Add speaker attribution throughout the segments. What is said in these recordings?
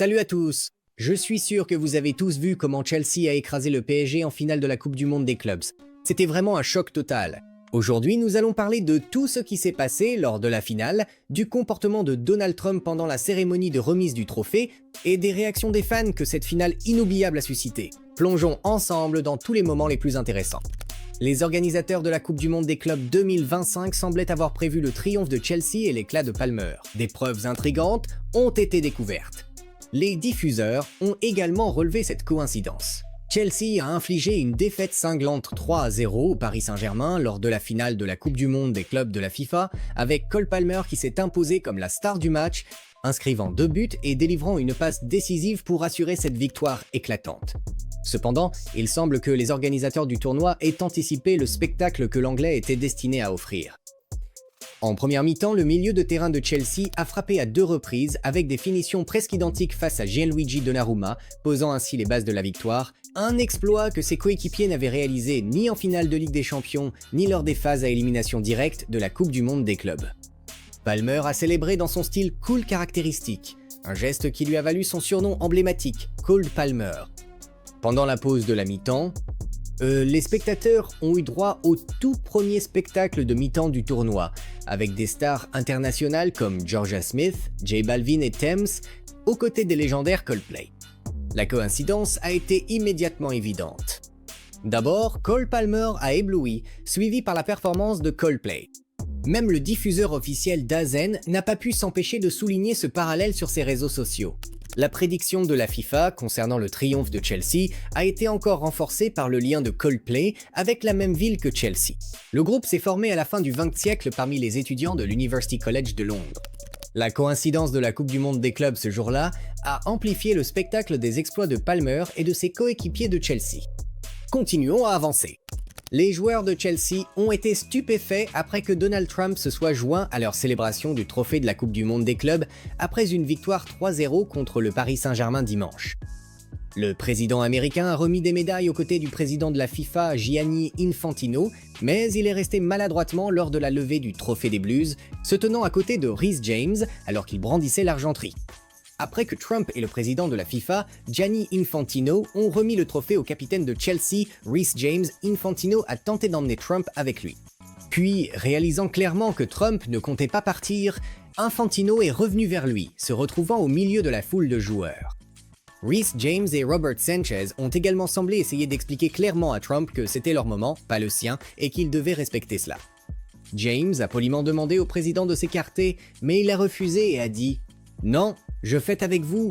Speaker 1: Salut à tous! Je suis sûr que vous avez tous vu comment Chelsea a écrasé le PSG en finale de la Coupe du Monde des clubs. C'était vraiment un choc total. Aujourd'hui, nous allons parler de tout ce qui s'est passé lors de la finale, du comportement de Donald Trump pendant la cérémonie de remise du trophée et des réactions des fans que cette finale inoubliable a suscité. Plongeons ensemble dans tous les moments les plus intéressants. Les organisateurs de la Coupe du Monde des clubs 2025 semblaient avoir prévu le triomphe de Chelsea et l'éclat de Palmer. Des preuves intrigantes ont été découvertes. Les diffuseurs ont également relevé cette coïncidence. Chelsea a infligé une défaite cinglante 3-0 au Paris Saint-Germain lors de la finale de la Coupe du Monde des clubs de la FIFA, avec Cole Palmer qui s'est imposé comme la star du match, inscrivant 2 buts et délivrant une passe décisive pour assurer cette victoire éclatante. Cependant, il semble que les organisateurs du tournoi aient anticipé le spectacle que l'Anglais était destiné à offrir. En première mi-temps, le milieu de terrain de Chelsea a frappé à 2 reprises avec des finitions presque identiques face à Gianluigi Donnarumma, posant ainsi les bases de la victoire, un exploit que ses coéquipiers n'avaient réalisé ni en finale de Ligue des Champions, ni lors des phases à élimination directe de la Coupe du Monde des clubs. Palmer a célébré dans son style cool caractéristique, un geste qui lui a valu son surnom emblématique, Cold Palmer. Pendant la pause de la mi-temps, les spectateurs ont eu droit au tout premier spectacle de mi-temps du tournoi, avec des stars internationales comme Georgia Smith, J Balvin et Thames, aux côtés des légendaires Coldplay. La coïncidence a été immédiatement évidente. D'abord, Cole Palmer a ébloui, suivi par la performance de Coldplay. Même le diffuseur officiel DAZN n'a pas pu s'empêcher de souligner ce parallèle sur ses réseaux sociaux. La prédiction de la FIFA concernant le triomphe de Chelsea a été encore renforcée par le lien de Coldplay avec la même ville que Chelsea. Le groupe s'est formé à la fin du XXe siècle parmi les étudiants de l'University College de Londres. La coïncidence de la Coupe du Monde des clubs ce jour-là a amplifié le spectacle des exploits de Palmer et de ses coéquipiers de Chelsea. Continuons à avancer. Les joueurs de Chelsea ont été stupéfaits après que Donald Trump se soit joint à leur célébration du trophée de la Coupe du Monde des clubs après une victoire 3-0 contre le Paris Saint-Germain dimanche. Le président américain a remis des médailles aux côtés du président de la FIFA Gianni Infantino, mais il est resté maladroitement lors de la levée du trophée des Blues, se tenant à côté de Reece James alors qu'il brandissait l'argenterie. Après que Trump et le président de la FIFA, Gianni Infantino, ont remis le trophée au capitaine de Chelsea, Reece James, Infantino a tenté d'emmener Trump avec lui. Puis, réalisant clairement que Trump ne comptait pas partir, Infantino est revenu vers lui, se retrouvant au milieu de la foule de joueurs. Reece James et Robert Sanchez ont également semblé essayer d'expliquer clairement à Trump que c'était leur moment, pas le sien, et qu'il devait respecter cela. James a poliment demandé au président de s'écarter, mais il a refusé et a dit « Non, je fête avec vous ».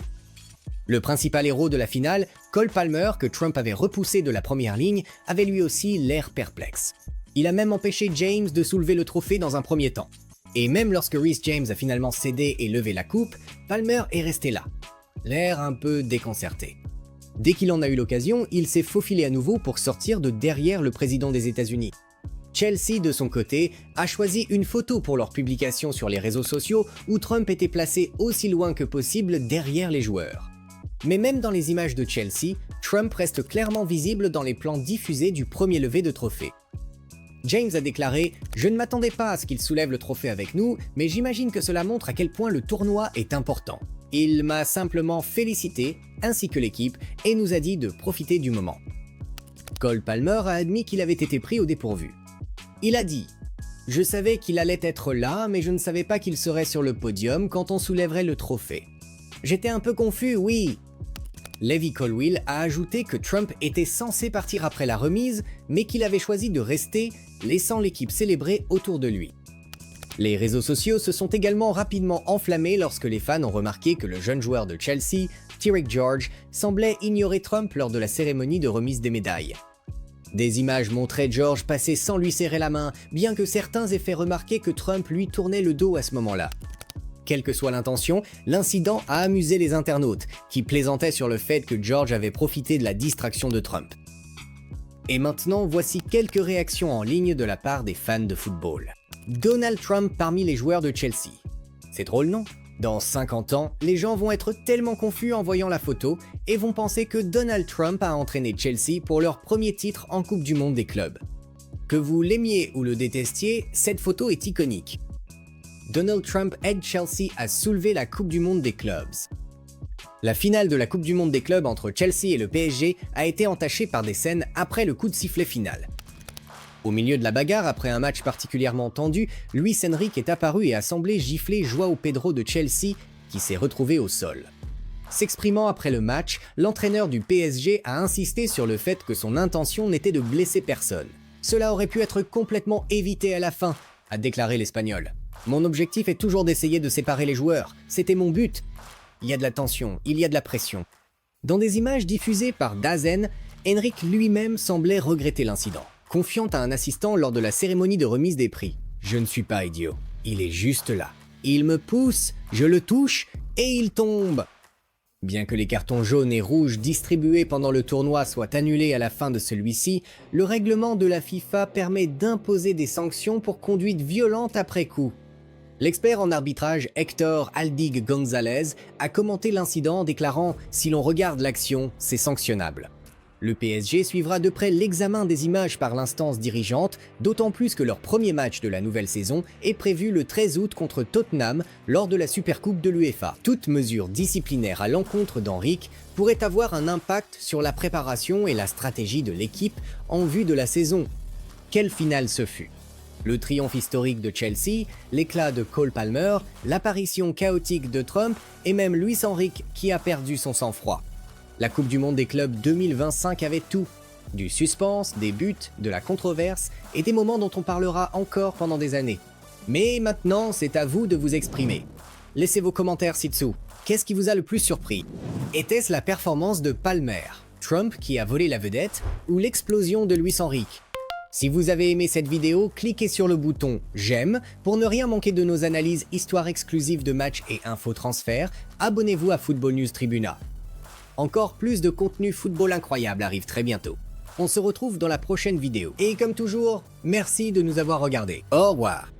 Speaker 1: Le principal héros de la finale, Cole Palmer, que Trump avait repoussé de la première ligne, avait lui aussi l'air perplexe. Il a même empêché James de soulever le trophée dans un premier temps. Et même lorsque Reece James a finalement cédé et levé la coupe, Palmer est resté là, l'air un peu déconcerté. Dès qu'il en a eu l'occasion, il s'est faufilé à nouveau pour sortir de derrière le président des États-Unis. Chelsea, de son côté, a choisi une photo pour leur publication sur les réseaux sociaux où Trump était placé aussi loin que possible derrière les joueurs. Mais même dans les images de Chelsea, Trump reste clairement visible dans les plans diffusés du premier lever de trophée. James a déclaré « Je ne m'attendais pas à ce qu'il soulève le trophée avec nous, mais j'imagine que cela montre à quel point le tournoi est important. Il m'a simplement félicité, ainsi que l'équipe, et nous a dit de profiter du moment. » Cole Palmer a admis qu'il avait été pris au dépourvu. Il a dit « Je savais qu'il allait être là, mais je ne savais pas qu'il serait sur le podium quand on soulèverait le trophée. J'étais un peu confus, oui. » Levi Colwill a ajouté que Trump était censé partir après la remise, mais qu'il avait choisi de rester, laissant l'équipe célébrer autour de lui. Les réseaux sociaux se sont également rapidement enflammés lorsque les fans ont remarqué que le jeune joueur de Chelsea, Tyrick George, semblait ignorer Trump lors de la cérémonie de remise des médailles. Des images montraient George passer sans lui serrer la main, bien que certains aient fait remarquer que Trump lui tournait le dos à ce moment-là. Quelle que soit l'intention, l'incident a amusé les internautes, qui plaisantaient sur le fait que George avait profité de la distraction de Trump. Et maintenant, voici quelques réactions en ligne de la part des fans de football. Donald Trump parmi les joueurs de Chelsea. C'est drôle, non ? Dans 50 ans, les gens vont être tellement confus en voyant la photo et vont penser que Donald Trump a entraîné Chelsea pour leur premier titre en Coupe du Monde des clubs. Que vous l'aimiez ou le détestiez, cette photo est iconique. Donald Trump aide Chelsea à soulever la Coupe du Monde des clubs. La finale de la Coupe du Monde des clubs entre Chelsea et le PSG a été entachée par des scènes après le coup de sifflet final. Au milieu de la bagarre, après un match particulièrement tendu, Luis Enrique est apparu et a semblé gifler João Pedro de Chelsea, qui s'est retrouvé au sol. S'exprimant après le match, l'entraîneur du PSG a insisté sur le fait que son intention n'était de blesser personne. Cela aurait pu être complètement évité à la fin, a déclaré l'Espagnol. Mon objectif est toujours d'essayer de séparer les joueurs, c'était mon but. Il y a de la tension, il y a de la pression. Dans des images diffusées par DAZN, Enrique lui-même semblait regretter l'incident, confiant à un assistant lors de la cérémonie de remise des prix. « Je ne suis pas idiot, il est juste là. Il me pousse, je le touche et il tombe !» Bien que les cartons jaunes et rouges distribués pendant le tournoi soient annulés à la fin de celui-ci, le règlement de la FIFA permet d'imposer des sanctions pour conduite violente après coup. L'expert en arbitrage Héctor Aldig González a commenté l'incident en déclarant « Si l'on regarde l'action, c'est sanctionnable ». Le PSG suivra de près l'examen des images par l'instance dirigeante, d'autant plus que leur premier match de la nouvelle saison est prévu le 13 août contre Tottenham lors de la Supercoupe de l'UEFA. Toute mesure disciplinaire à l'encontre d'Enrique pourrait avoir un impact sur la préparation et la stratégie de l'équipe en vue de la saison. Quelle finale ce fut? Le triomphe historique de Chelsea, l'éclat de Cole Palmer, l'apparition chaotique de Trump et même Luis Enrique qui a perdu son sang-froid. La Coupe du Monde des clubs 2025 avait tout. Du suspense, des buts, de la controverse et des moments dont on parlera encore pendant des années. Mais maintenant, c'est à vous de vous exprimer. Laissez vos commentaires ci-dessous. Qu'est-ce qui vous a le plus surpris? Était-ce la performance de Palmer, Trump qui a volé la vedette ou l'explosion de Luis Enrique? Si vous avez aimé cette vidéo, cliquez sur le bouton « J'aime » pour ne rien manquer de nos analyses, histoires exclusives de matchs et infos transferts. Abonnez-vous à Football News Tribuna. Encore plus de contenu football incroyable arrive très bientôt. On se retrouve dans la prochaine vidéo. Et comme toujours, merci de nous avoir regardés. Au revoir.